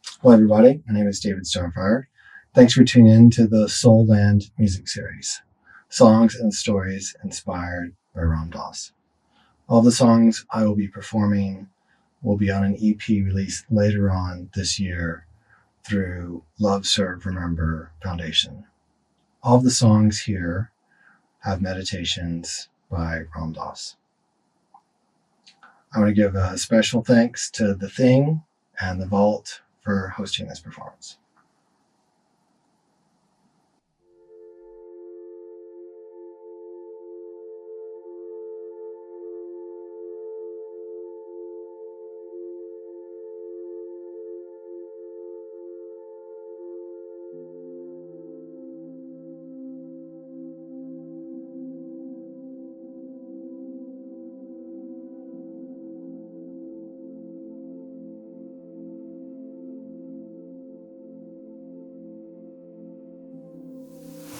Hello, everybody. My name is David Starfire. Thanks for tuning in to the Soul Land music series, songs and stories inspired by Ram Dass. All the songs I will be performing will be on an EP released later on this year through Love, Serve, Remember Foundation. All of the songs here have meditations by Ram Dass. I want to give a special thanks to The Thing and The Vault for hosting this performance.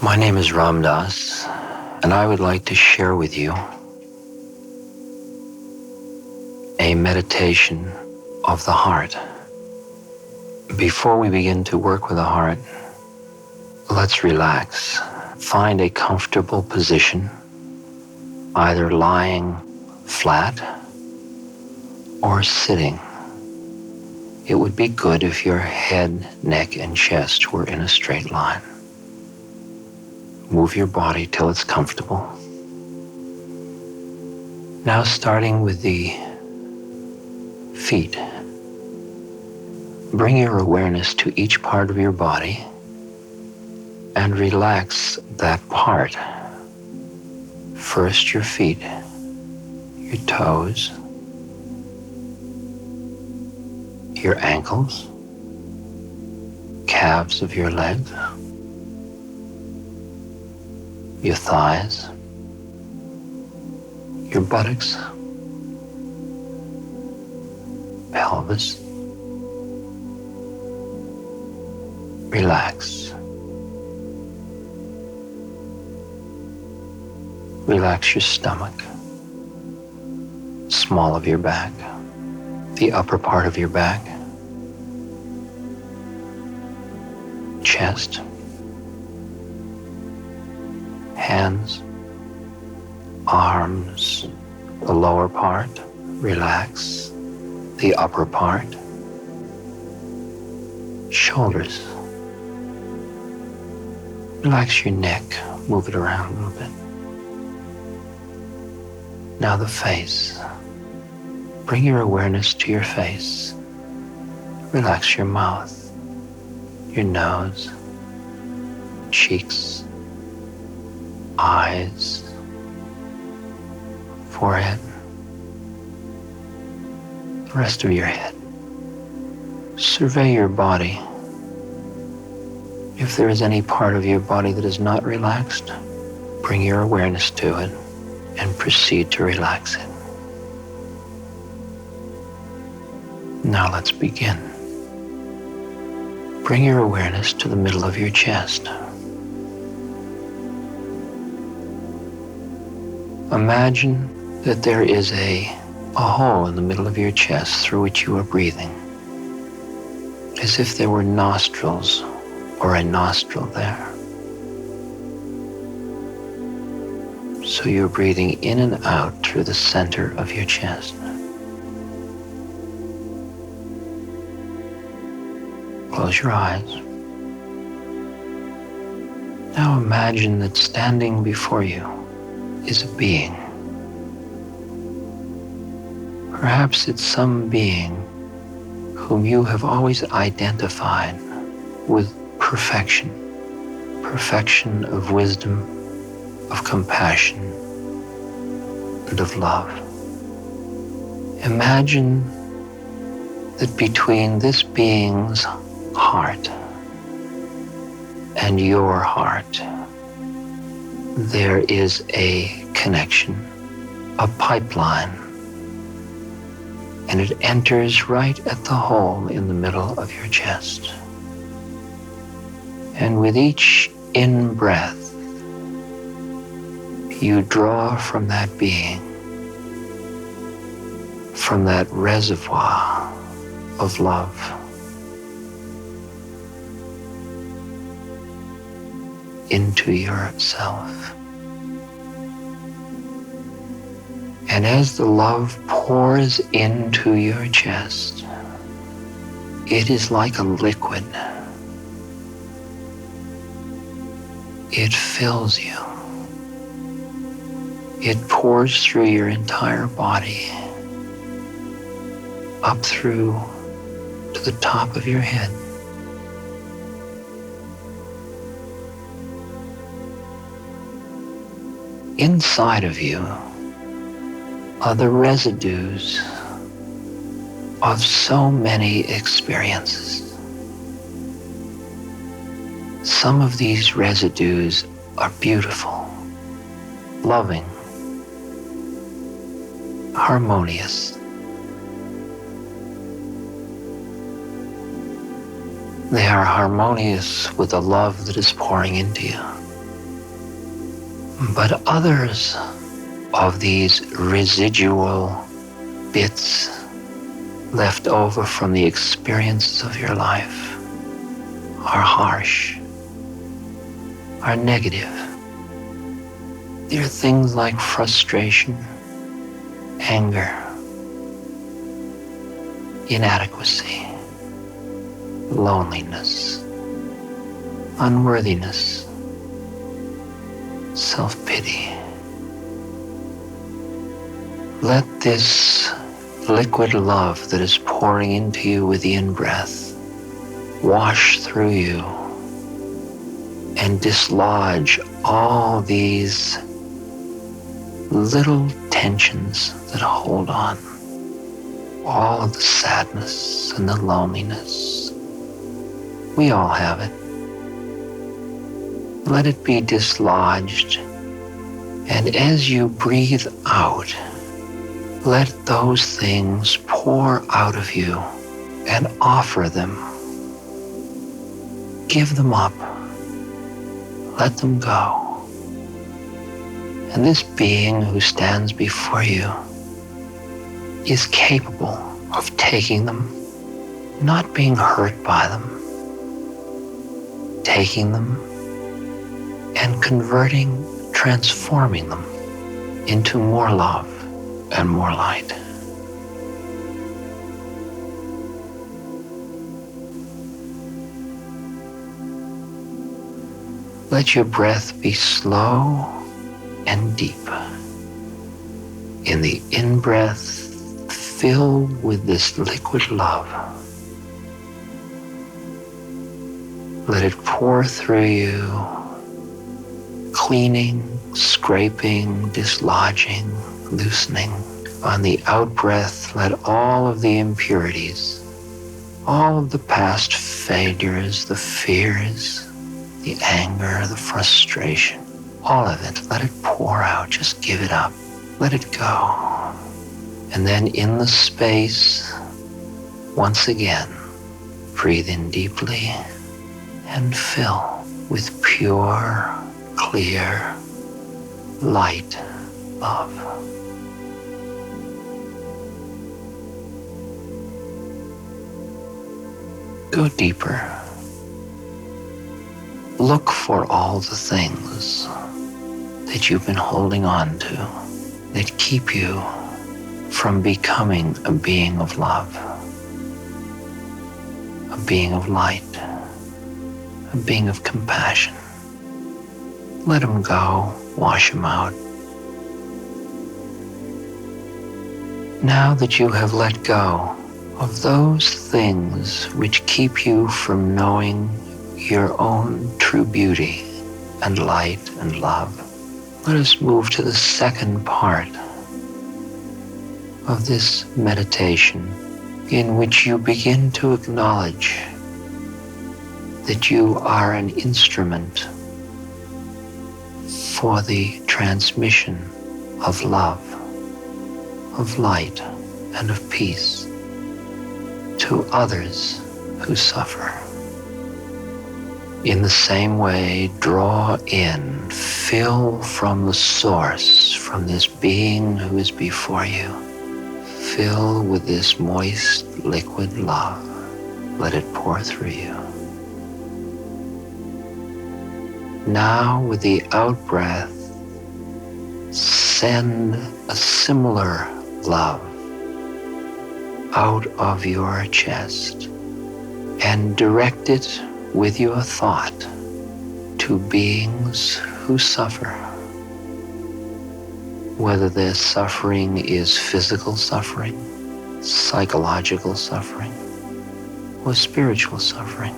My name is Ram Dass, and I would like to share with you a meditation of the heart. Before we begin to work with the heart, let's relax. Find a comfortable position, either lying flat or sitting. It would be good if your head, neck, and chest were in a straight line. Move your body till it's comfortable. Now starting with the feet. Bring your awareness to each part of your body and relax that part. First your feet, your toes, your ankles, calves of your legs, your thighs, your buttocks, pelvis. Relax. Relax your stomach, small of your back, the upper part of your back, chest, hands, arms, the lower part, relax, the upper part, shoulders, relax your neck, move it around a little bit. Now the face, bring your awareness to your face, relax your mouth, your nose, cheeks, eyes, forehead, the rest of your head. Survey your body. If there is any part of your body that is not relaxed, bring your awareness to it and proceed to relax it. Now let's begin. Bring your awareness to the middle of your chest. Imagine that there is a hole in the middle of your chest through which you are breathing, as if there were nostrils or a nostril there. So you're breathing in and out through the center of your chest. Close your eyes. Now imagine that standing before you is a being. Perhaps it's some being whom you have always identified with perfection, perfection of wisdom, of compassion, and of love. Imagine that between this being's heart and your heart, there is a connection, a pipeline, and it enters right at the hole in the middle of your chest. And with each in-breath, you draw from that being, from that reservoir of love, into yourself. And as the love pours into your chest, it is like a liquid. It fills you. It pours through your entire body, up through to the top of your head. Inside of you are the residues of so many experiences. Some of these residues are beautiful, loving, harmonious. They are harmonious with the love that is pouring into you. But others of these residual bits left over from the experiences of your life are harsh, are negative. They are things like frustration, anger, inadequacy, loneliness, unworthiness, self-pity. Let this liquid love that is pouring into you with the in-breath wash through you and dislodge all these little tensions that hold on, all of the sadness and the loneliness. We all have it. Let it be dislodged, and as you breathe out, let those things pour out of you and offer them. Give them up. Let them go. And this being who stands before you is capable of taking them, not being hurt by them, taking them and converting, transforming them into more love and more light. Let your breath be slow and deep. In the in-breath, filled with this liquid love, let it pour through you, cleaning, scraping, dislodging, loosening. On the out-breath, let all of the impurities, all of the past failures, the fears, the anger, the frustration, all of it, let it pour out. Just give it up. Let it go. And then in the space, once again, breathe in deeply and fill with pure, clear, light love. Go deeper. Look for all the things that you've been holding on to that keep you from becoming a being of love, a being of light, a being of compassion. Let them go, wash them out. Now that you have let go of those things which keep you from knowing your own true beauty and light and love, let us move to the second part of this meditation, in which you begin to acknowledge that you are an instrument for the transmission of love, of light, and of peace to others who suffer. In the same way, draw in, fill from the source, from this being who is before you. Fill with this moist, liquid love. Let it pour through you. Now, with the out-breath, send a similar love out of your chest and direct it with your thought to beings who suffer. Whether their suffering is physical suffering, psychological suffering, or spiritual suffering.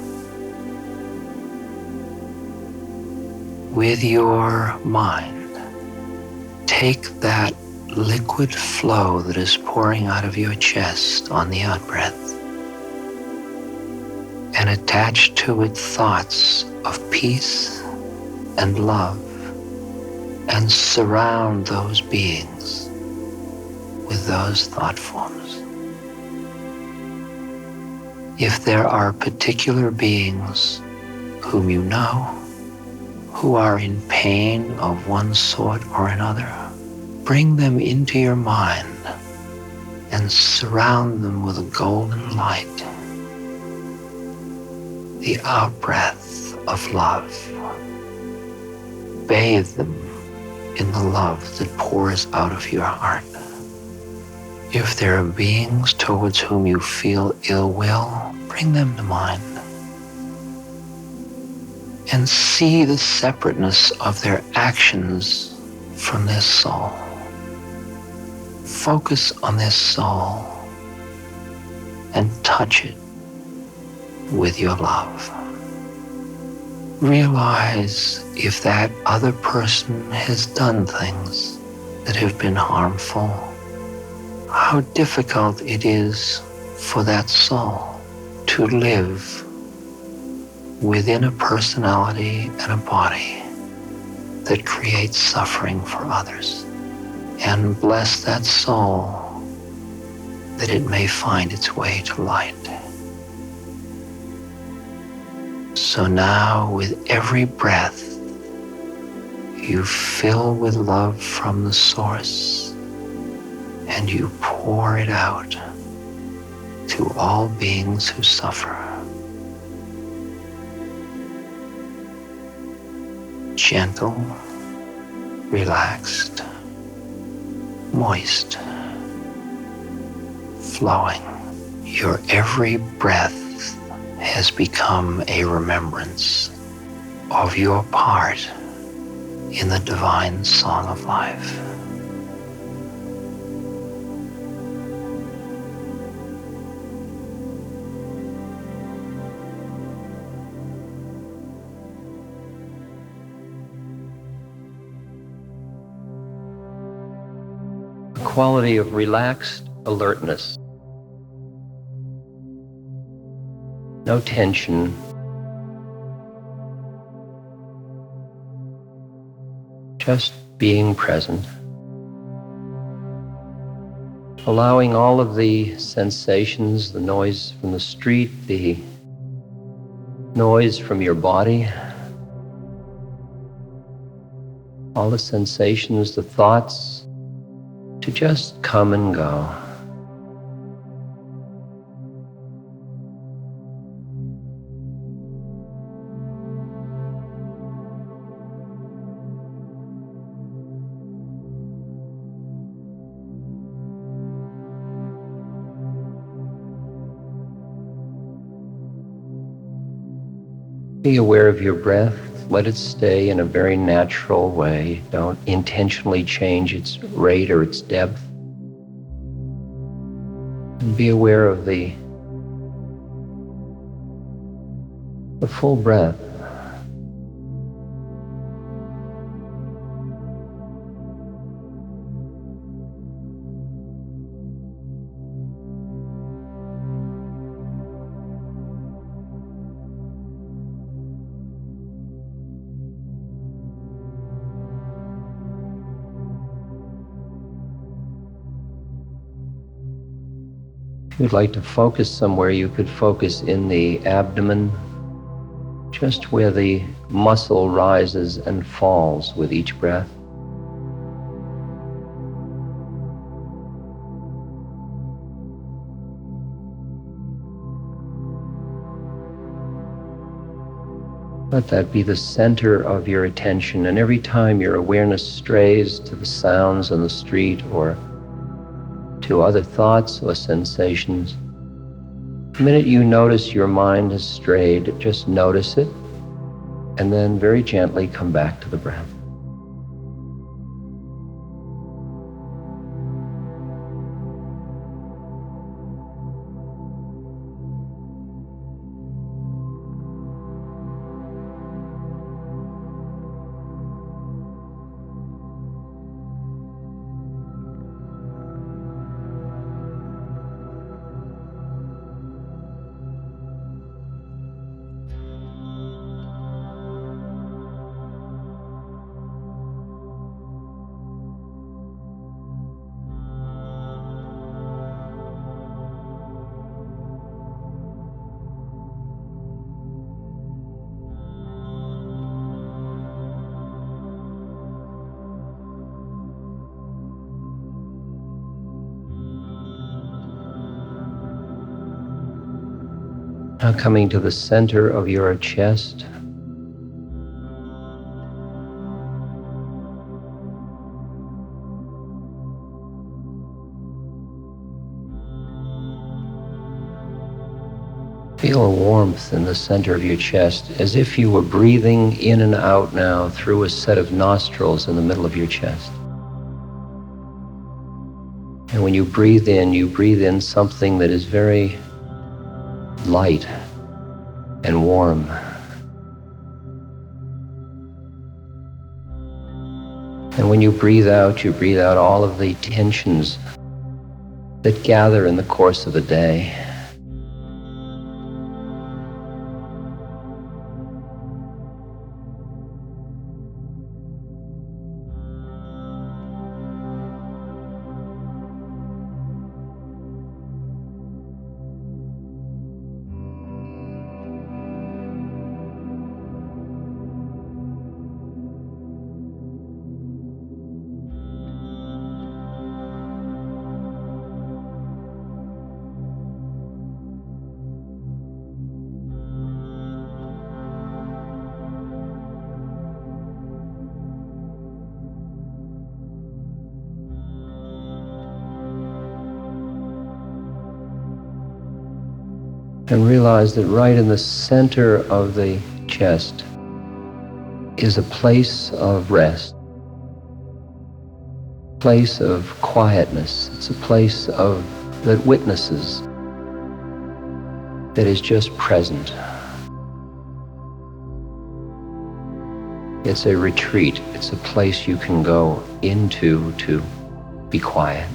With your mind, take that liquid flow that is pouring out of your chest on the out-breath and attach to it thoughts of peace and love, and surround those beings with those thought forms. If there are particular beings whom you know who are in pain of one sort or another, bring them into your mind and surround them with a golden light, the out-breath of love. Bathe them in the love that pours out of your heart. If there are beings towards whom you feel ill will, bring them to mind and see the separateness of their actions from their soul. Focus on their soul and touch it with your love. Realize if that other person has done things that have been harmful, how difficult it is for that soul to live within a personality and a body that creates suffering for others. And bless that soul that it may find its way to light. So now, with every breath, you fill with love from the source and you pour it out to all beings who suffer. Gentle, relaxed, moist, flowing. Your every breath has become a remembrance of your part in the divine song of life. A quality of relaxed alertness. No tension. Just being present. Allowing all of the sensations, the noise from the street, the noise from your body, all the sensations, the thoughts, to just come and go. Be aware of your breath. Let it stay in a very natural way. Don't intentionally change its rate or its depth. And be aware of the full breath. If you'd like to focus somewhere, you could focus in the abdomen, just where the muscle rises and falls with each breath. Let that be the center of your attention, and every time your awareness strays to the sounds on the street or to other thoughts or sensations, the minute you notice your mind has strayed, just notice it, and then very gently come back to the breath. Now coming to the center of your chest. Feel a warmth in the center of your chest, as if you were breathing in and out now through a set of nostrils in the middle of your chest. And when you breathe in something that is very light and warm. And when you breathe out all of the tensions that gather in the course of a day. And realize that right in the center of the chest is a place of rest, place of quietness. It's a place that witnesses, that is just present. It's a retreat. It's a place you can go into to be quiet.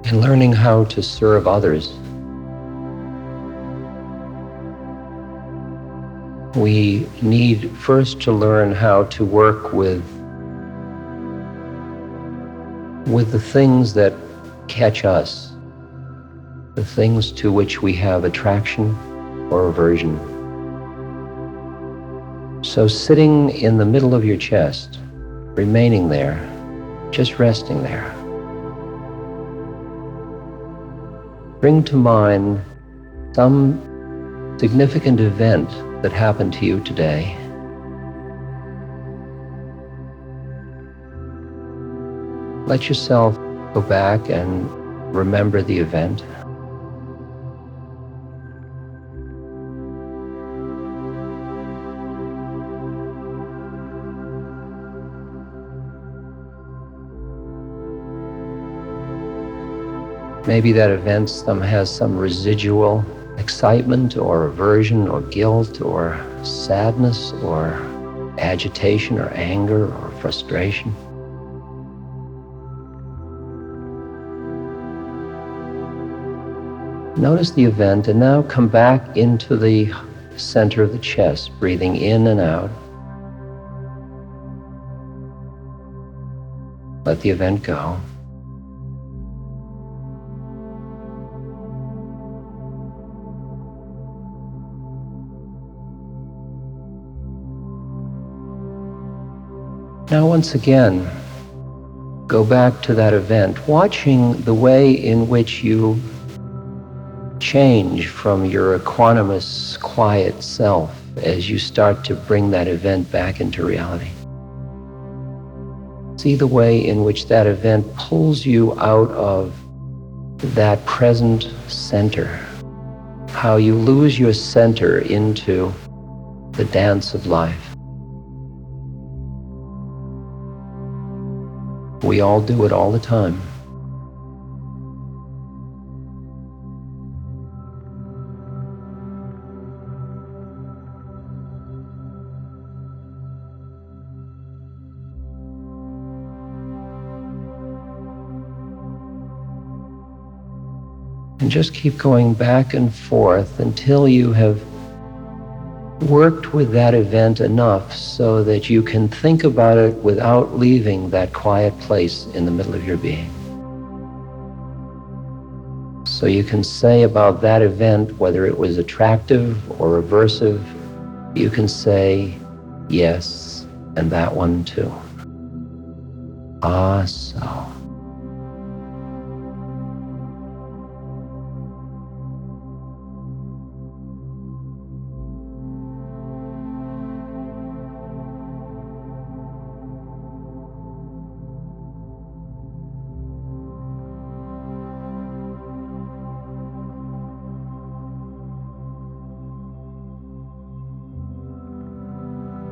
And learning how to serve others. We need first to learn how to work with the things that catch us, the things to which we have attraction or aversion. So sitting in the middle of your chest, remaining there, just resting there. Bring to mind some significant event that happened to you today. Let yourself go back and remember the event. Maybe that event has some residual excitement or aversion or guilt or sadness or agitation or anger or frustration. Notice the event and now come back into the center of the chest, breathing in and out. Let the event go. Now, once again, go back to that event, watching the way in which you change from your equanimous, quiet self as you start to bring that event back into reality. See the way in which that event pulls you out of that present center, how you lose your center into the dance of life. We all do it all the time. And just keep going back and forth until you have worked with that event enough so that you can think about it without leaving that quiet place in the middle of your being. So you can say about that event, whether it was attractive or aversive, you can say yes, and that one too. Ah, so.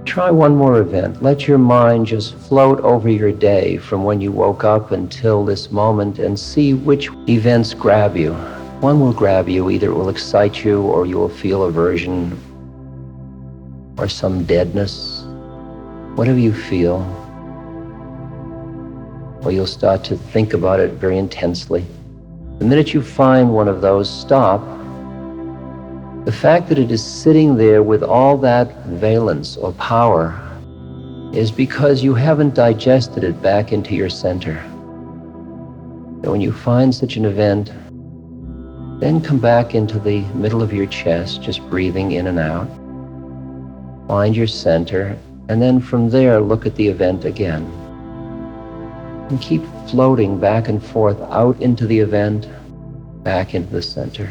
Try one more event. Let your mind just float over your day from when you woke up until this moment and see which events grab you. One will grab you, either it will excite you or you will feel aversion or some deadness. Whatever you feel, or you'll start to think about it very intensely. The minute you find one of those, stop. The fact that it is sitting there with all that valence or power is because you haven't digested it back into your center. And when you find such an event, then come back into the middle of your chest, just breathing in and out. Find your center, and then from there, look at the event again. And keep floating back and forth out into the event, back into the center.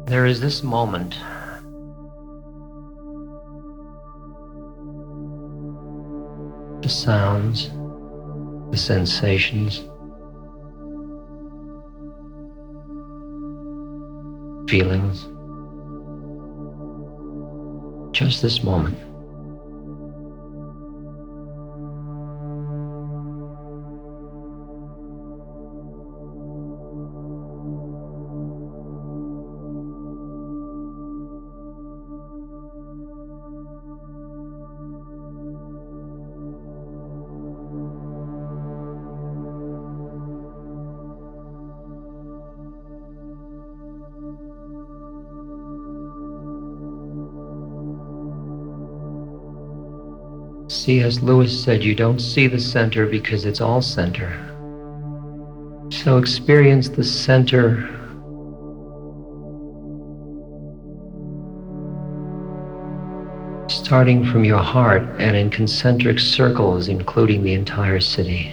There is this moment the sounds, the sensations, feelings, just this moment. C.S. Lewis said, you don't see the center because it's all center. So experience the center starting from your heart and in concentric circles, including the entire city.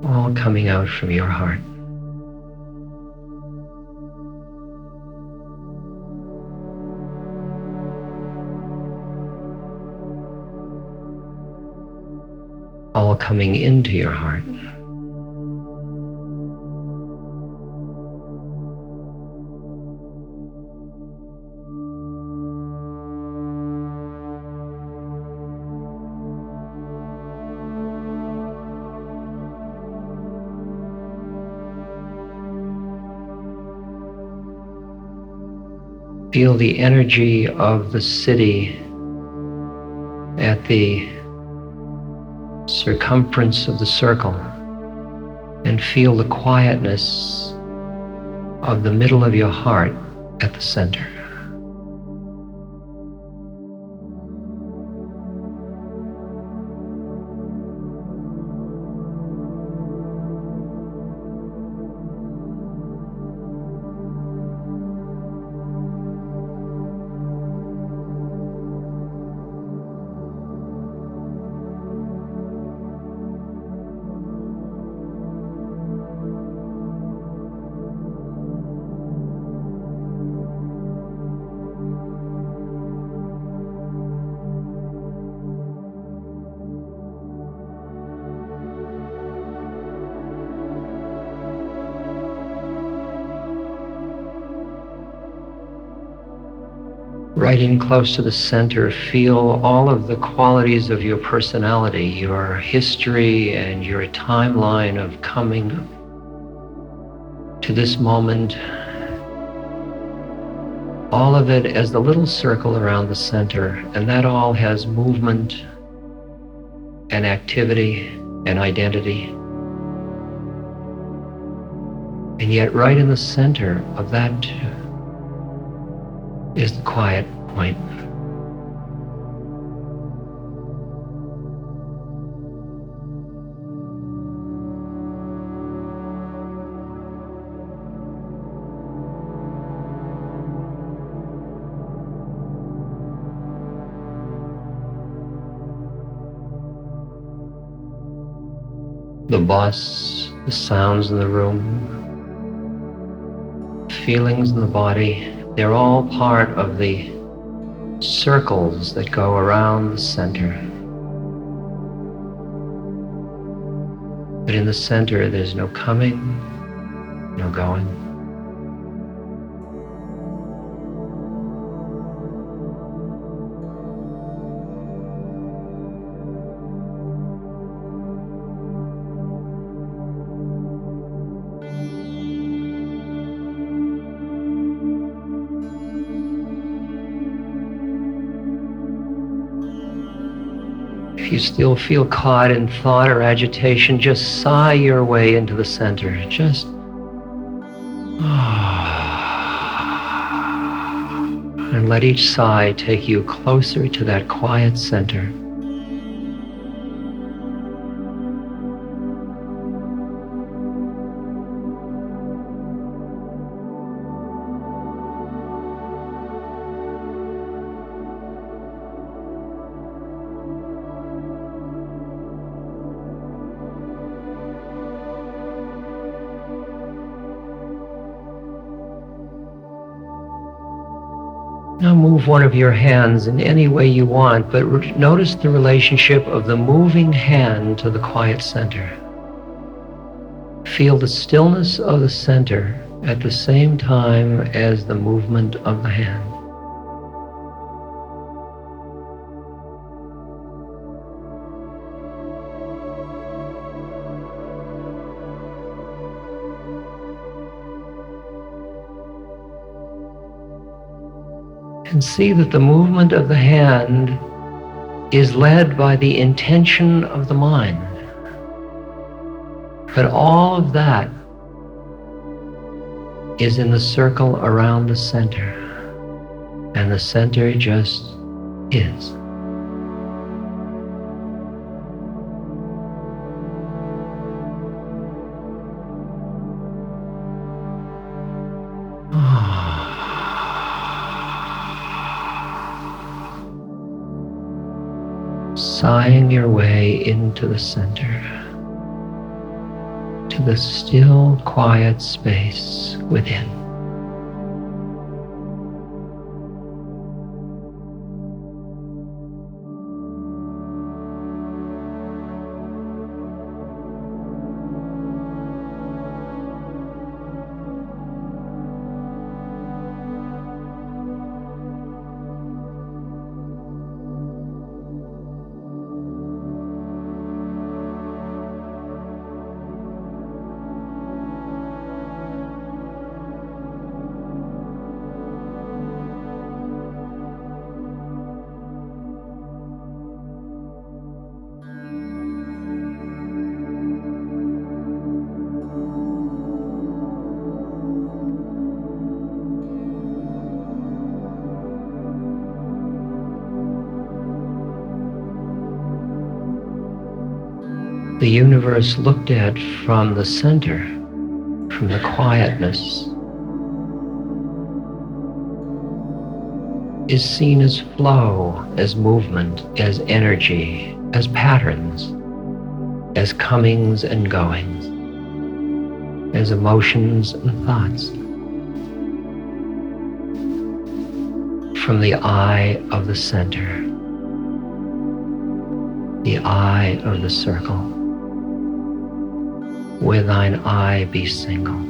All coming out from your heart. All coming into your heart. Feel the energy of the city at the circumference of the circle, and feel the quietness of the middle of your heart at the center. Right in close to the center, feel all of the qualities of your personality, your history, and your timeline of coming to this moment. All of it as the little circle around the center, and that all has movement and activity and identity. And yet right in the center of that is the quiet point. The bus, the sounds in the room, feelings in the body, they're all part of the circles that go around the center. But in the center, there's no coming, no going. If you still feel caught in thought or agitation, just sigh your way into the center. Just and let each sigh take you closer to that quiet center. Now move one of your hands in any way you want, but notice the relationship of the moving hand to the quiet center. Feel the stillness of the center at the same time as the movement of the hand. And see that the movement of the hand is led by the intention of the mind. But all of that is in the circle around the center. And the center just is. Sighing your way into the center, to the still, quiet space within. the universe looked at from the center, from the quietness, is seen as flow, as movement, as energy, as patterns, as comings and goings, as emotions and thoughts. From the eye of the center, the eye of the circle, where thine eye be single.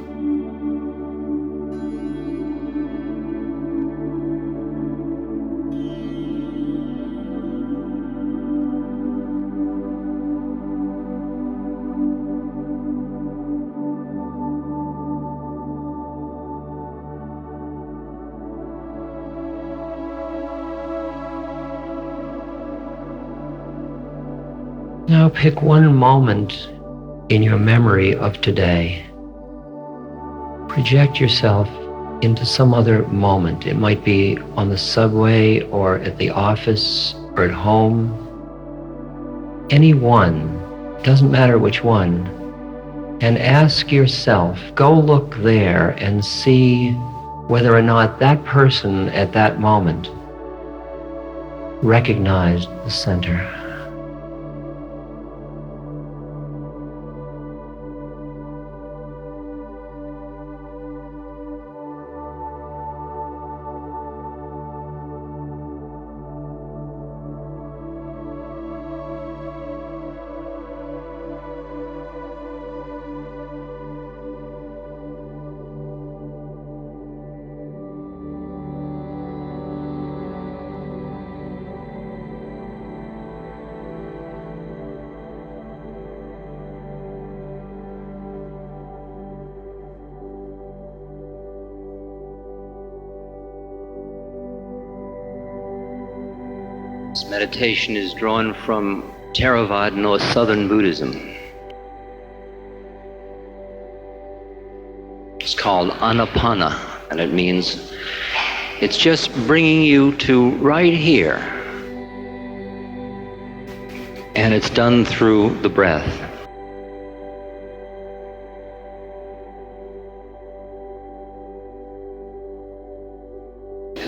Now pick one moment in your memory of today. Project yourself into some other moment. It might be on the subway or at the office or at home. Any one, doesn't matter which one. And ask yourself, go look there and see whether or not that person at that moment recognized the center. This meditation is drawn from Theravada or Southern Buddhism. It's called Anapana, and it means it's just bringing you to right here. And it's done through the breath.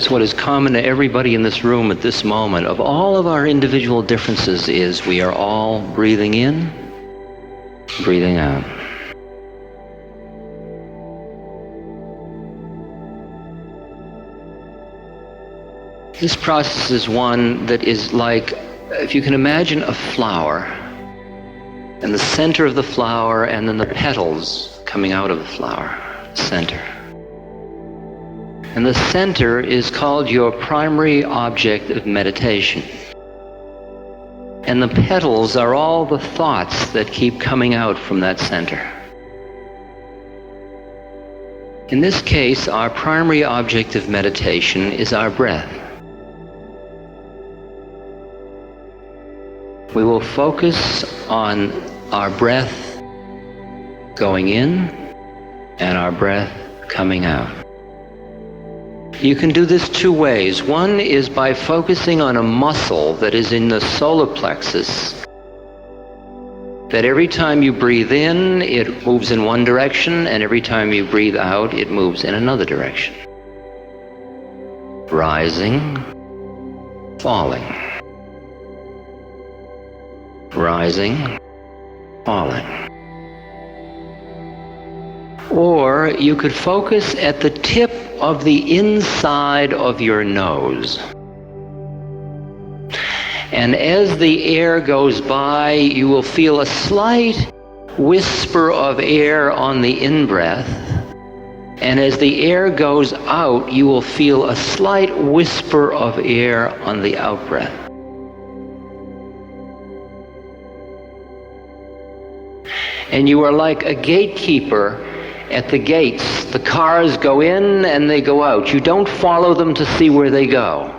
What is common to everybody in this room at this moment, of all of our individual differences, is we are all breathing in, breathing out. This process is one that is like, if you can imagine a flower, and the center of the flower, and then the petals coming out of the flower, center. And the center is called your primary object of meditation. And the petals are all the thoughts that keep coming out from that center. In this case, our primary object of meditation is our breath. We will focus on our breath going in and our breath coming out. You can do this two ways. One is by focusing on a muscle that is in the solar plexus, that every time you breathe in, it moves in one direction, and every time you breathe out, it moves in another direction. Rising, falling. Rising, falling. Or you could focus at the tip of the inside of your nose. And as the air goes by, you will feel a slight whisper of air on the in-breath. And as the air goes out, you will feel a slight whisper of air on the out-breath. And you are like a gatekeeper at the gates. The cars go in and they go out. You don't follow them to see where they go.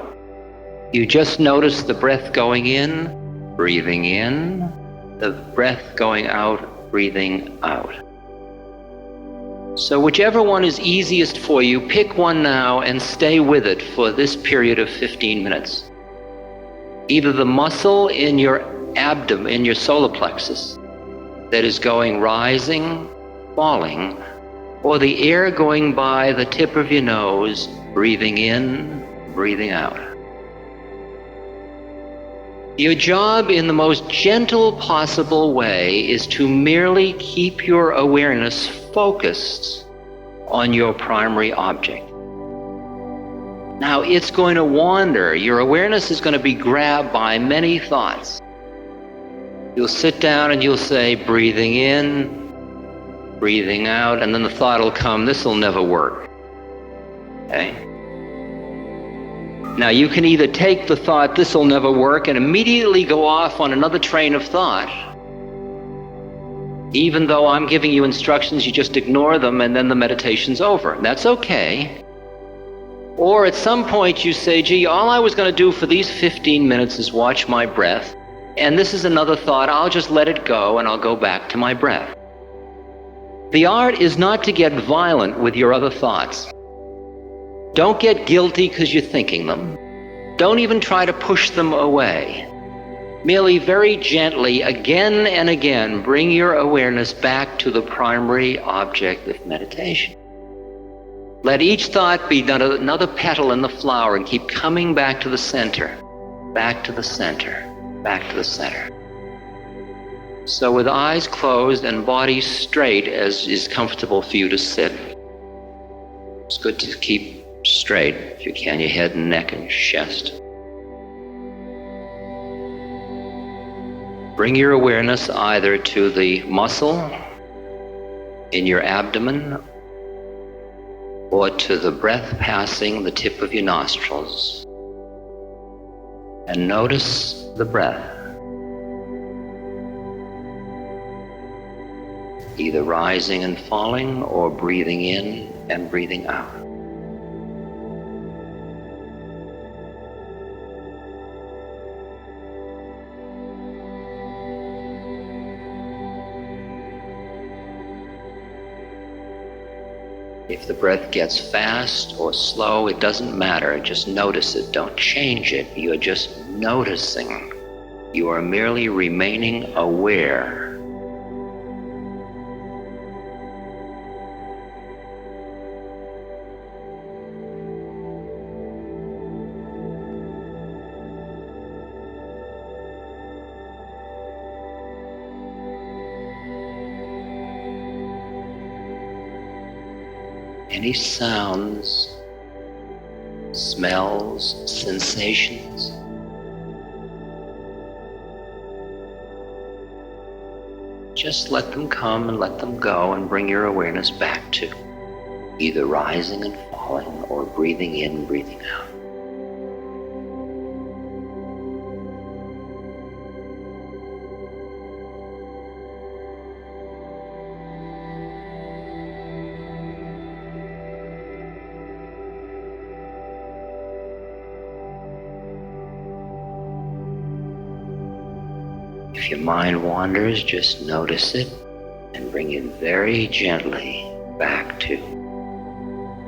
You just notice the breath going in, breathing in, the breath going out, breathing out. So whichever one is easiest for you, pick one now and stay with it for this period of 15 minutes. Either the muscle in your abdomen, in your solar plexus, that is going rising, falling, or the air going by the tip of your nose, breathing in, breathing out. Your job in the most gentle possible way is to merely keep your awareness focused on your primary object. Now it's going to wander. Your awareness is going to be grabbed by many thoughts. You'll sit down and you'll say, breathing in, breathing out, and then the thought will come, this will never work. Okay? Now you can either take the thought, this will never work, and immediately go off on another train of thought. Even though I'm giving you instructions, you just ignore them and then the meditation's over. That's okay. Or at some point you say, gee, all I was going to do for these 15 minutes is watch my breath, and this is another thought, I'll just let it go and I'll go back to my breath. The art is not to get violent with your other thoughts. Don't get guilty because you're thinking them. Don't even try to push them away. Merely very gently, again and again, bring your awareness back to the primary object of meditation. Let each thought be another petal in the flower and keep coming back to the center, back to the center, back to the center. So with eyes closed and body straight as is comfortable for you to sit. It's good to keep straight, if you can, your head and neck and chest. Bring your awareness either to the muscle in your abdomen or to the breath passing the tip of your nostrils. And notice the breath, either rising and falling or breathing in and breathing out. If the breath gets fast or slow, it doesn't matter. Just notice it. Don't change it. You're just noticing. You are merely remaining aware. Any sounds, smells, sensations, just let them come and let them go and bring your awareness back to either rising and falling or breathing in, breathing out. If your mind wanders, just notice it and bring it very gently back to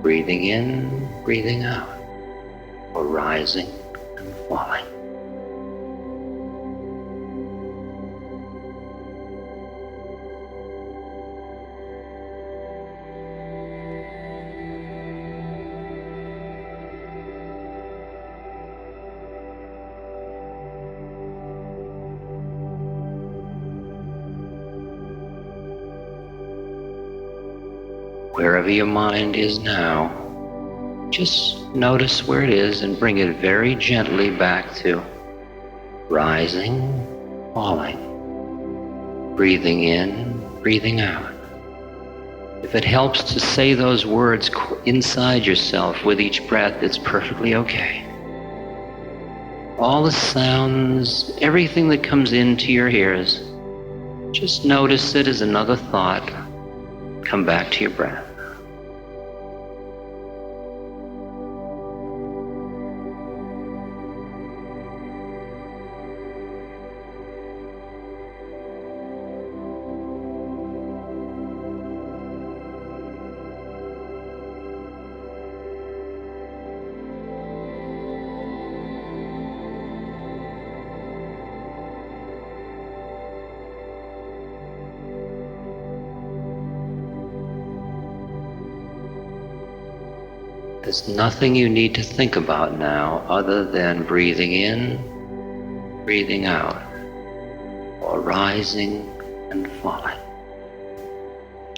breathing in, breathing out, or rising and falling. Wherever your mind is now, just notice where it is and bring it very gently back to rising, falling, breathing in, breathing out. If it helps to say those words inside yourself with each breath, it's perfectly okay. All the sounds, everything that comes into your ears, just notice it as another thought. Come back to your breath. There's nothing you need to think about now other than breathing in, breathing out, or rising and falling.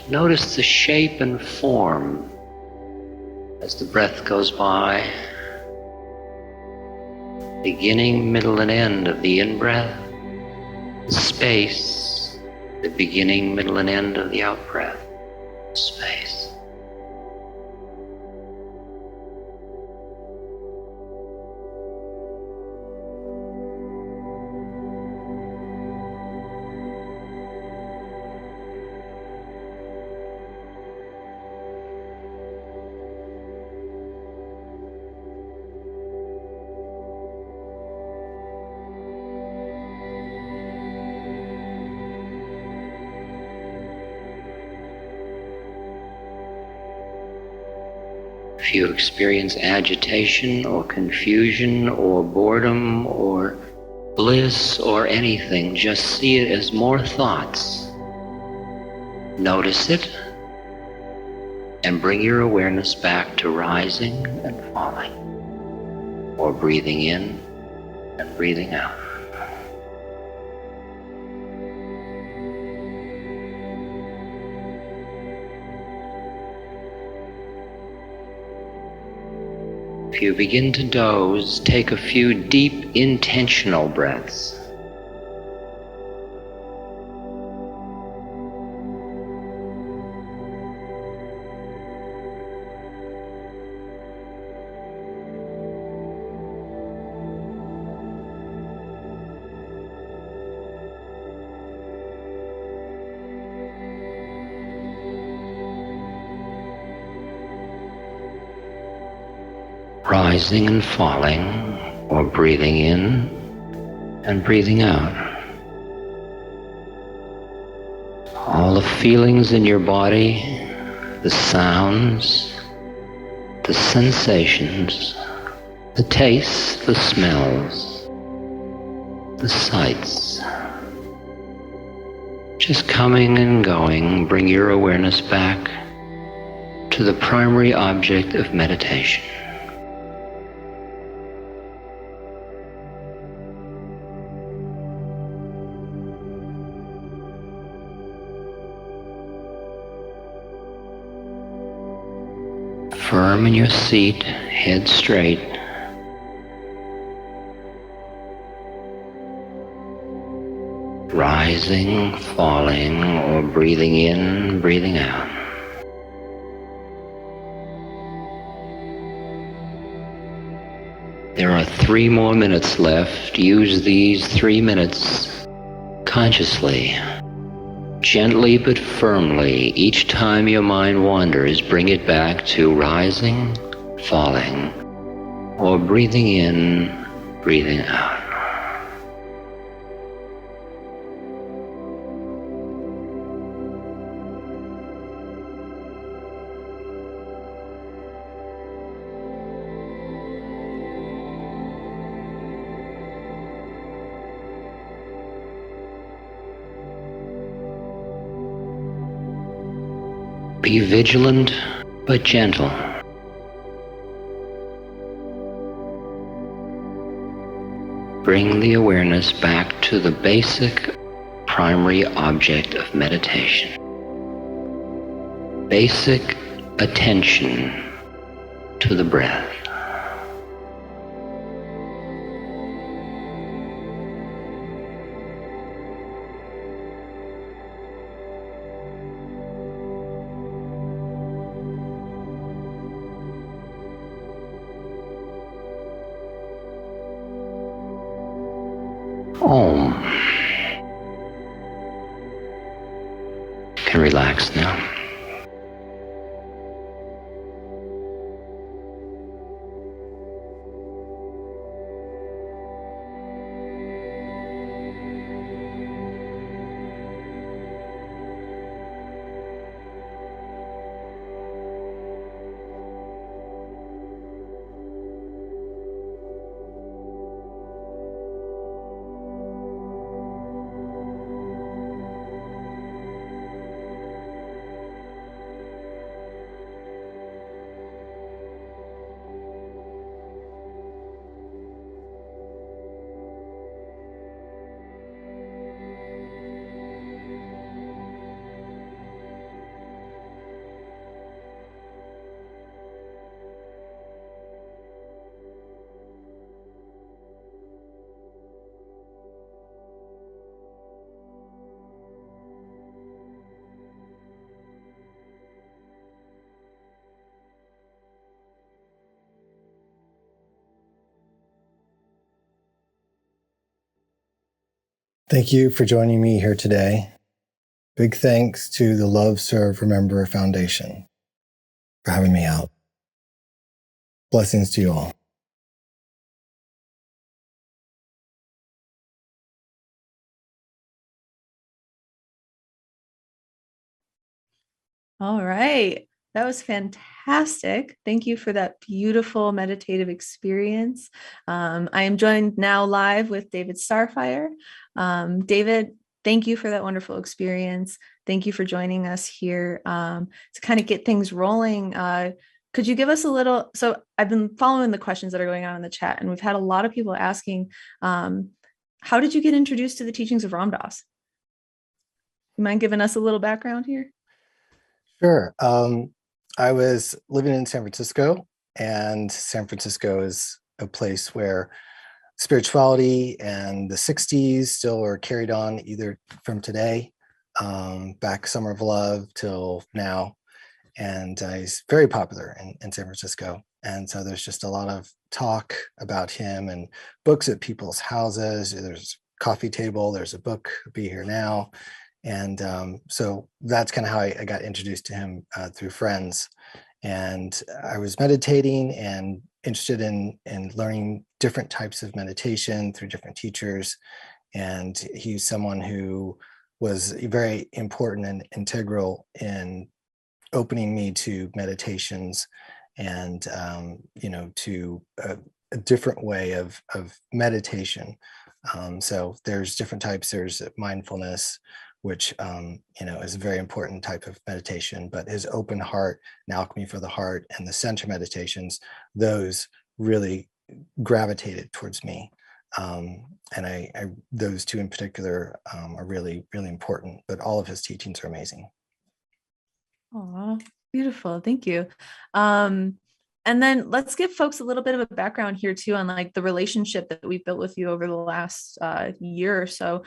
Notice the shape and form as the breath goes by. Beginning, middle, and end of the in-breath. The space, the beginning, middle, and end of the out-breath. Space. If you experience agitation or confusion or boredom or bliss or anything, just see it as more thoughts. Notice it and bring your awareness back to rising and falling, or breathing in and breathing out. If you begin to doze, take a few deep, intentional breaths. Rising and falling, or breathing in and breathing out. All the feelings in your body, the sounds, the sensations, the tastes, the smells, the sights. Just coming and going, bring your awareness back to the primary object of meditation. Firm in your seat, head straight. Rising, falling, or breathing in, breathing out. There are 3 more minutes left. Use these 3 minutes consciously. Gently but firmly, each time your mind wanders, bring it back to rising, falling, or breathing in, breathing out. Be vigilant but gentle. Bring the awareness back to the basic primary object of meditation. Basic attention to the breath. Om. You can relax now. Thank you for joining me here today. Big thanks to the Love, Serve, Remember Foundation for having me out. Blessings to you all. All right. That was fantastic. Thank you for that beautiful meditative experience. I am joined now live with David Starfire. David, thank you for that wonderful experience. Thank you for joining us here to kind of get things rolling. Could you give us a little? So I've been following the questions that are going on in the chat, and we've had a lot of people asking, how did you get introduced to the teachings of Ram Dass? You mind giving us a little background here? Sure. I was living in San Francisco, and San Francisco is a place where spirituality and the 60s still are carried on, either from today, back Summer of Love till now. And he's very popular in San Francisco. And so there's just a lot of talk about him and books at people's houses. There's a coffee table, there's a book, Be Here Now. And so that's kind of how I got introduced to him through friends. And I was meditating and interested in learning different types of meditation through different teachers. And he's someone who was very important and integral in opening me to meditations and to a different way of meditation. So there's different types. There's mindfulness, which is a very important type of meditation, but his open heart and alchemy for the heart and the center meditations, those really gravitated towards me. And I those two in particular are really, really important, but all of his teachings are amazing. Oh, beautiful. Thank you. And then let's give folks a little bit of a background here too on like the relationship that we've built with you over the last year or so.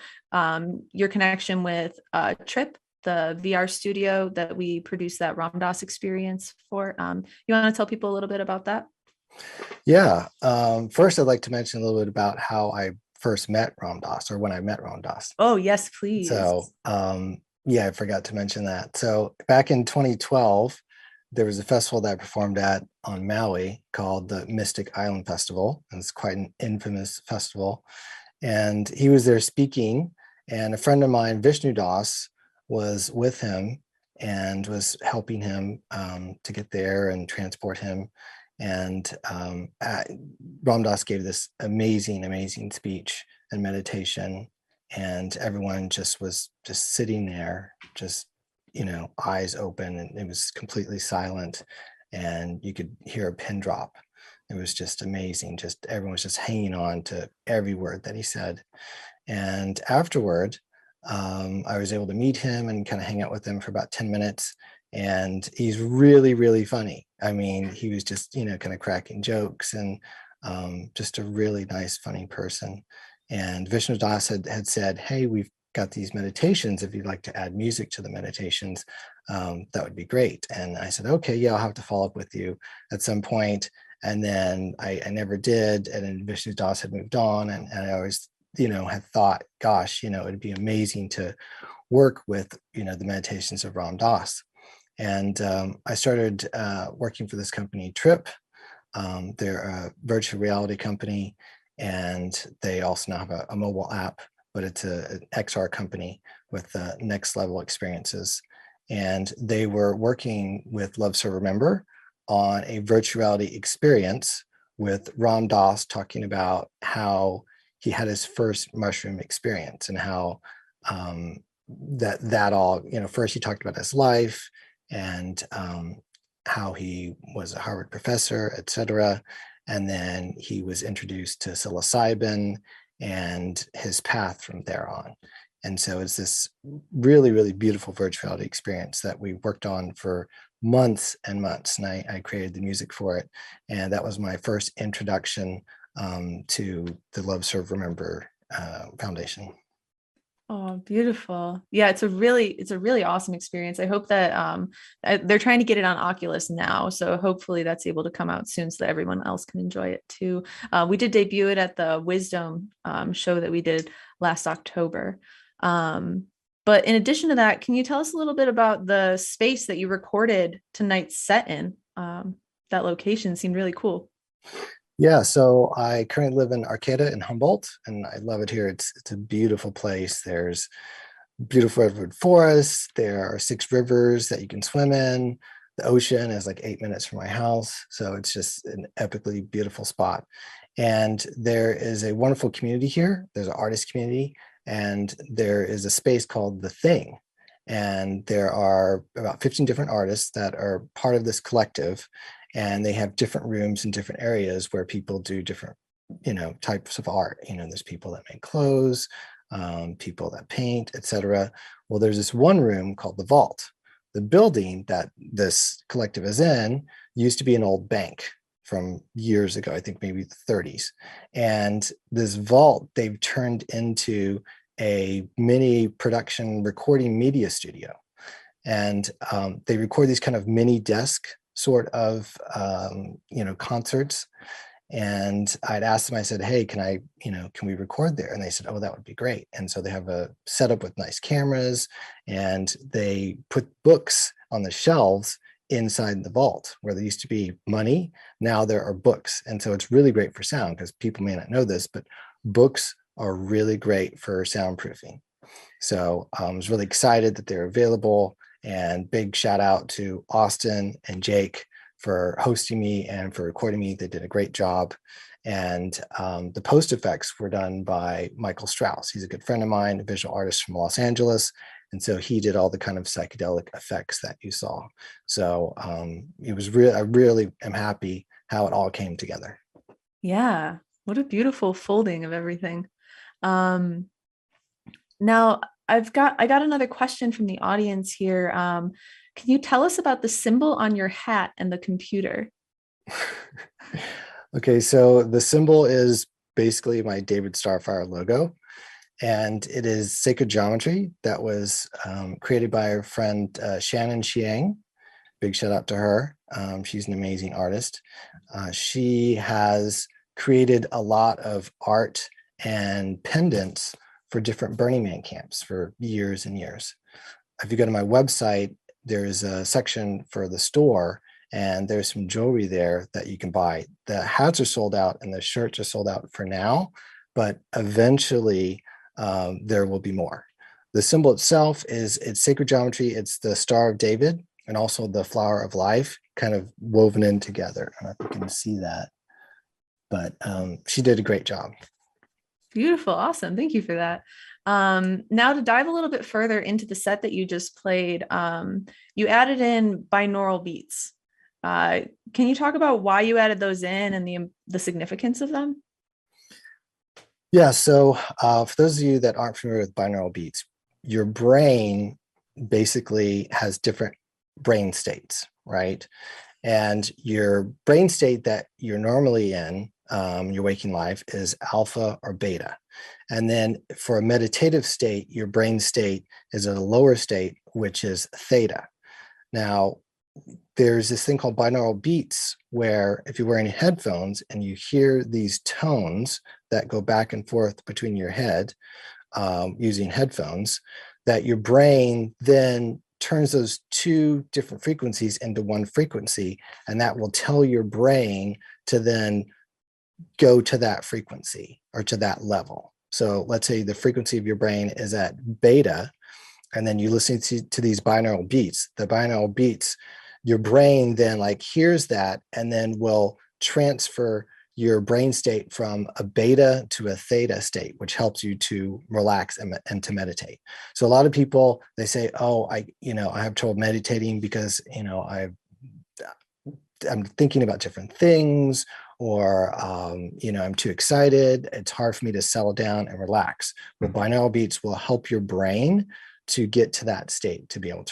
Your connection with TRIPP, the VR studio that we produced that Ram Dass experience for. You want to tell people a little bit about that? Yeah. First, I'd like to mention a little bit about how I first met Ram Dass, or when I met Ram Dass. Oh, yes, please. So, I forgot to mention that. So back in 2012, there was a festival that I performed at on Maui called the Mystic Island Festival. And it's quite an infamous festival. And he was there speaking, and a friend of mine, Vishnu Das, was with him and was helping him to get there and transport him. And Ram Dass gave this amazing, amazing speech and meditation. And everyone just was just sitting there, just, eyes open, and it was completely silent. And you could hear a pin drop. It was just amazing. Just everyone was just hanging on to every word that he said. And afterward, I was able to meet him and kind of hang out with him for about 10 minutes. And he's really, really funny. I mean, he was just, kind of cracking jokes, and just a really nice, funny person. And Vishnu Das had said, hey, we've got these meditations. If you'd like to add music to the meditations, that would be great. And I said, okay, yeah, I'll have to follow up with you at some point. And then I never did. And then Vishnu Das had moved on. And I always, had thought, gosh, it'd be amazing to work with, the meditations of Ram Dass. And I started working for this company, TRIPP. They're a virtual reality company, and they also now have a mobile app, but it's an XR company with next level experiences. And they were working with Love, Serve, Remember on a virtual reality experience with Ram Dass, talking about how he had his first mushroom experience and how that all, first he talked about his life and how he was a Harvard professor, etc. And then he was introduced to psilocybin and his path from there on. And so it's this really, really beautiful virtuality experience that we worked on for months and months. And I created the music for it. And that was my first introduction to the Love, Serve, Remember Foundation. Oh, beautiful. Yeah, it's a really awesome experience. I hope that they're trying to get it on Oculus now, so hopefully that's able to come out soon so that everyone else can enjoy it too. We did debut it at the Wisdom show that we did last October. Um, but in addition to that, can you tell us a little bit about the space that you recorded tonight's set in? That location seemed really cool. Yeah, so I currently live in Arcata in Humboldt, and I love it here. It's a beautiful place. There's beautiful redwood forests. There are 6 rivers that you can swim in. The ocean is like 8 minutes from my house, so it's just an epically beautiful spot. And there is a wonderful community here. There's an artist community, and there is a space called The Thing. And there are about 15 different artists that are part of this collective, and they have different rooms in different areas where people do different, types of art. There's people that make clothes, people that paint, etc. Well, there's this one room called the Vault. The building that this collective is in used to be an old bank from years ago, I think maybe the 30s. And this vault they've turned into a mini production recording media studio. And they record these kind of mini desk sort of, concerts. And I'd asked them, I said, hey, can we record there? And they said, oh, that would be great. And so they have a setup with nice cameras, and they put books on the shelves inside the vault where there used to be money. Now there are books. And so it's really great for sound, because people may not know this, but books are really great for soundproofing. So I was really excited that they're available, and big shout out to Austin and Jake for hosting me and for recording me. They did a great job. And the post effects were done by Michael Strauss. He's a good friend of mine, a visual artist from Los Angeles. And so he did all the kind of psychedelic effects that you saw. So it was I really am happy how it all came together. Yeah, what a beautiful folding of everything. Um, Now, I got another question from the audience here. Can you tell us about the symbol on your hat and the computer? Okay, so the symbol is basically my David Starfire logo, and it is sacred geometry that was created by our friend Shannon Chiang. Big shout out to her. She's an amazing artist. She has created a lot of art and pendants for different Burning Man camps for years and years. If you go to my website, there's a section for the store, and there's some jewelry there that you can buy. The hats are sold out and the shirts are sold out for now, but eventually there will be more. The symbol itself it's sacred geometry. It's the Star of David and also the flower of life kind of woven in together. I don't know if you can see that, but she did a great job. Beautiful. Awesome. Thank you for that. Now to dive a little bit further into the set that you just played, you added in binaural beats. Can you talk about why you added those in and the significance of them? Yeah, so for those of you that aren't familiar with binaural beats, your brain basically has different brain states, right? And your brain state that you're normally in, your waking life, is alpha or beta. And then for a meditative state, your brain state is at a lower state, which is theta. Now, there's this thing called binaural beats, where if you're wearing headphones and you hear these tones that go back and forth between your head using headphones, that your brain then turns those 2 different frequencies into one frequency, and that will tell your brain to then go to that frequency or to that level. So let's say the frequency of your brain is at beta, and then you listen to these binaural beats. The binaural beats, your brain then hears that and then will transfer your brain state from a beta to a theta state, which helps you to relax and to meditate. So a lot of people, they say, oh, I have trouble meditating because, I'm thinking about different things, or, I'm too excited. It's hard for me to settle down and relax. Well, binaural beats will help your brain to get to that state, to be able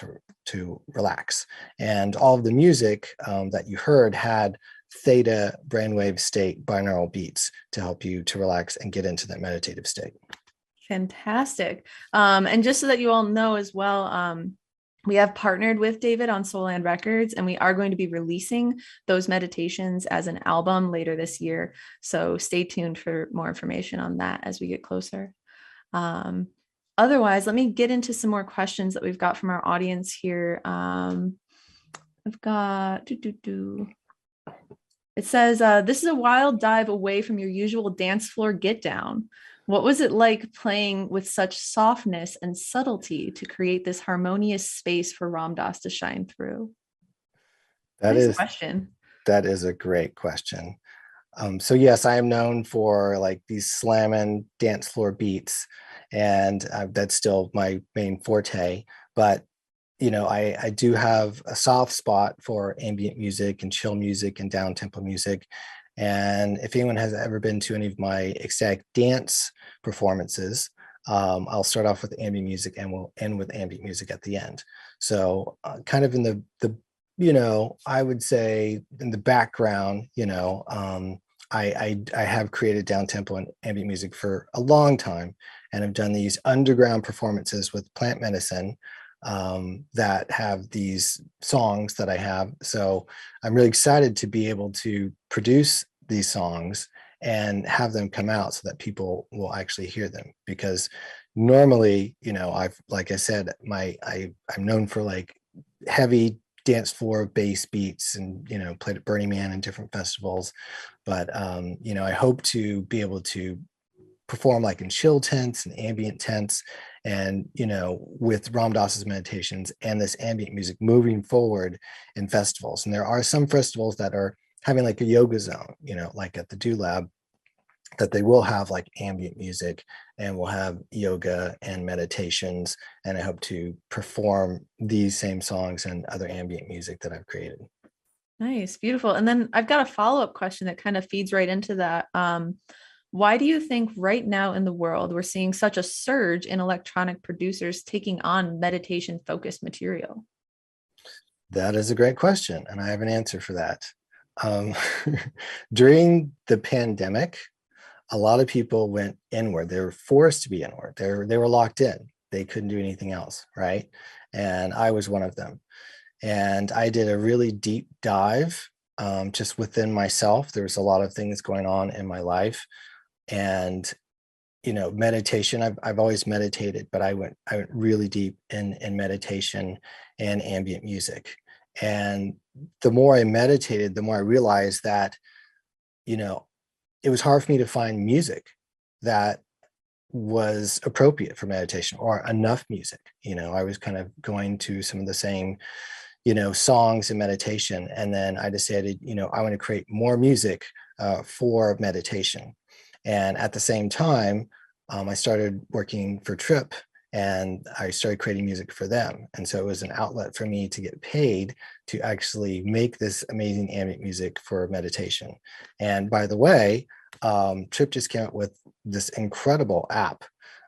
to relax. And all of the music that you heard had theta brainwave state binaural beats to help you to relax and get into that meditative state. Fantastic. And just so that you all know as well, we have partnered with David on Soulland Records, and we are going to be releasing those meditations as an album later this year. So stay tuned for more information on that as we get closer. Otherwise, let me get into some more questions that we've got from our audience here. I've got, it says, this is a wild dive away from your usual dance floor get down. What was it like playing with such softness and subtlety to create this harmonious space for Ram Dass to shine through? Nice question. That is a great question. So yes, I am known for like these slamming dance floor beats, and that's still my main forte. But you know, I do have a soft spot for ambient music and chill music and down tempo music. And if anyone has ever been to any of my ecstatic dance performances, I'll start off with ambient music and we'll end with ambient music at the end. So kind of in the you know, I would say in the background, you know, I have created down tempo and ambient music for a long time, and I've done these underground performances with plant medicine that have these songs that I have. So I'm really excited to be able to produce these songs and have them come out so that people will actually hear them. Because normally, you know, like I said, I'm known for like heavy dance floor bass beats, and you know, played at Burning Man and different festivals. But you know, I hope to be able to perform like in chill tents and ambient tents, and you know, with Ram Dass's meditations and this ambient music moving forward in festivals. And there are some festivals that are having like a yoga zone, you know, like at the Do Lab, that they will have like ambient music and we'll have yoga and meditations. And I hope to perform these same songs and other ambient music that I've created. Nice, beautiful. And then I've got a follow-up question that kind of feeds right into that. Why do you think right now in the world we're seeing such a surge in electronic producers taking on meditation-focused material? That is a great question, and I have an answer for that. Um, during the pandemic, a lot of people went inward. They were forced to be inward. They were locked in. They couldn't do anything else, right? And I was one of them. And I did a really deep dive just within myself. There was a lot of things going on in my life, and you know, meditation. I've always meditated, but I went really deep in meditation and ambient music. And the more I meditated, the more I realized that, you know, it was hard for me to find music that was appropriate for meditation, or enough music. You know, I was kind of going to some of the same, you know, songs in meditation. And then I decided, you know, I want to create more music for meditation. And at the same time, I started working for TRIPP, and I started creating music for them. And so it was an outlet for me to get paid to actually make this amazing ambient music for meditation. And by the way, TRIPP just came out with this incredible app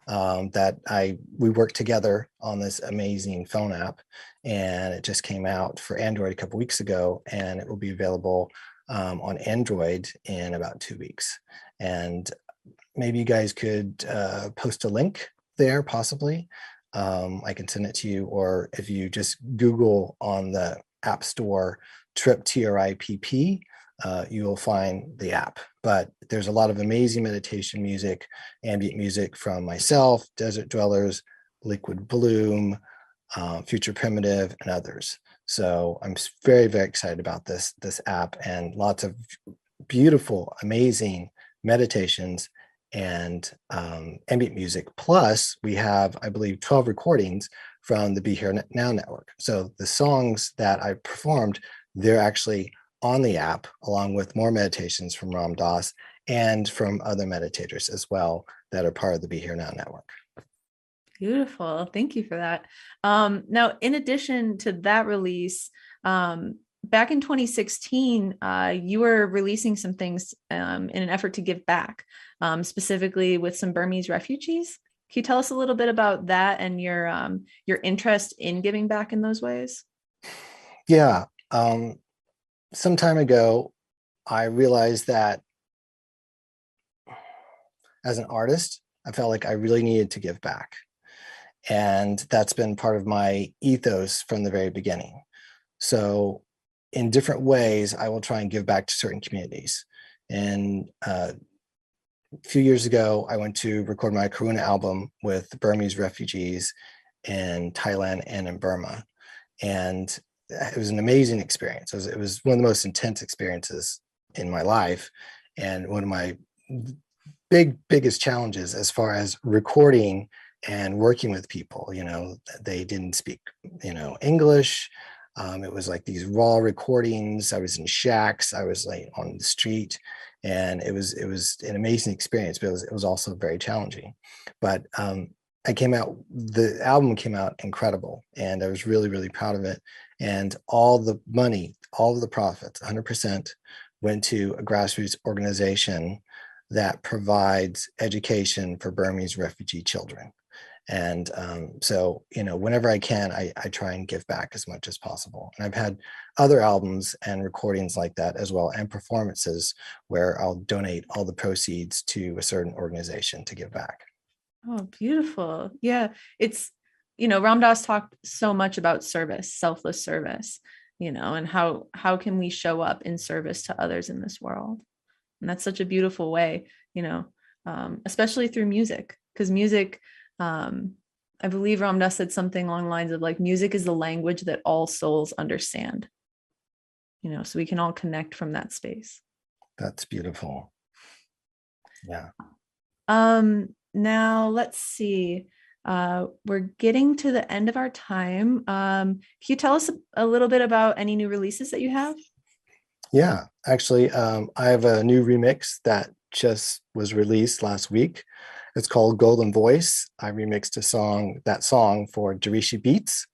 that we worked together on, this amazing phone app, and it just came out for Android a couple weeks ago, and it will be available on Android in about 2 weeks. And maybe you guys could post a link there, possibly. I can send it to you, or if you just Google on the App Store TRIPP, TRIPP, you will find the app. But there's a lot of amazing meditation music, ambient music from myself, Desert Dwellers, Liquid Bloom, Future Primitive, and others. So I'm very, very excited about this app, and lots of beautiful, amazing meditations and ambient music. Plus, we have, I believe, 12 recordings from the Be Here Now network. So the songs that I performed, they're actually on the app, along with more meditations from Ram Dass and from other meditators as well that are part of the Be Here Now network. Beautiful. Thank you for that. Now, in addition to that release, back in 2016, you were releasing some things in an effort to give back, specifically with some Burmese refugees. Can you tell us a little bit about that and your interest in giving back in those ways? Yeah. Some time ago, I realized that as an artist, I felt like I really needed to give back. And that's been part of my ethos from the very beginning. So in different ways, I will try and give back to certain communities. And a few years ago, I went to record my Karuna album with Burmese refugees in Thailand and in Burma. And it was an amazing experience. It was one of the most intense experiences in my life. And one of my biggest challenges as far as recording and working with people. They didn't speak, English. It was like these raw recordings. I was in shacks. I was like on the street, and it was an amazing experience, but it was also very challenging. But the album came out incredible, and I was really, really proud of it. And all the money, all of the profits, 100% went to a grassroots organization that provides education for Burmese refugee children. And so, whenever I can, I try and give back as much as possible. And I've had other albums and recordings like that as well, and performances where I'll donate all the proceeds to a certain organization to give back. Oh, beautiful. Yeah. It's, Ram Dass talked so much about service, selfless service, and how can we show up in service to others in this world? And that's such a beautiful way, especially through music, because music, I believe Ram Dass said something along the lines of like, music is the language that all souls understand, so we can all connect from that space. That's beautiful. Yeah. Now let's see. We're getting to the end of our time. Can you tell us a little bit about any new releases that you have? Yeah, actually, I have a new remix that just was released last week. It's called Golden Voice. I remixed that song for TRIPP Beats,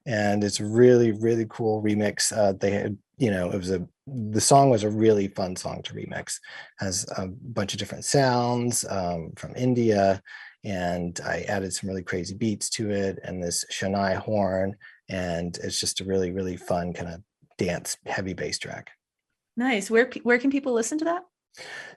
and it's a really, really cool remix. They had, the song was a really fun song to remix. Has a bunch of different sounds from India, and I added some really crazy beats to it, and this Shania horn, and it's just a really, really fun kind of dance heavy bass track. Nice. Where can people listen to that?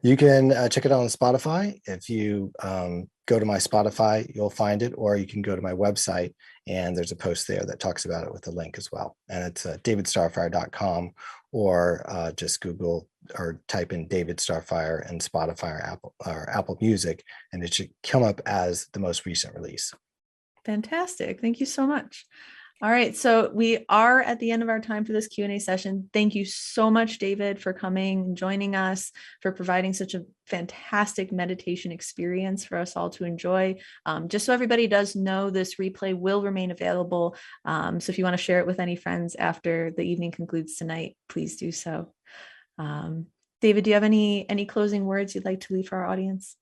You can check it out on Spotify. If you go to my Spotify, you'll find it, or you can go to my website, and there's a post there that talks about it with a link as well. And it's davidstarfire.com, or just Google or type in David Starfire and Spotify or Apple Music, and it should come up as the most recent release. Fantastic. Thank you so much. All right. So we are at the end of our time for this Q&A session. Thank you so much, David, for coming and joining us, for providing such a fantastic meditation experience for us all to enjoy. Just so everybody does know, this replay will remain available. So if you want to share it with any friends after the evening concludes tonight, please do so. David, do you have any closing words you'd like to leave for our audience?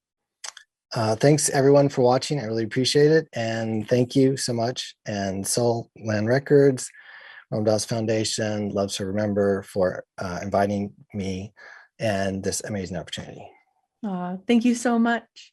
Thanks everyone for watching. I really appreciate it. And thank you so much. And Soul Land Records, Ram Dass Foundation, Loves to Remember for inviting me and this amazing opportunity. Thank you so much.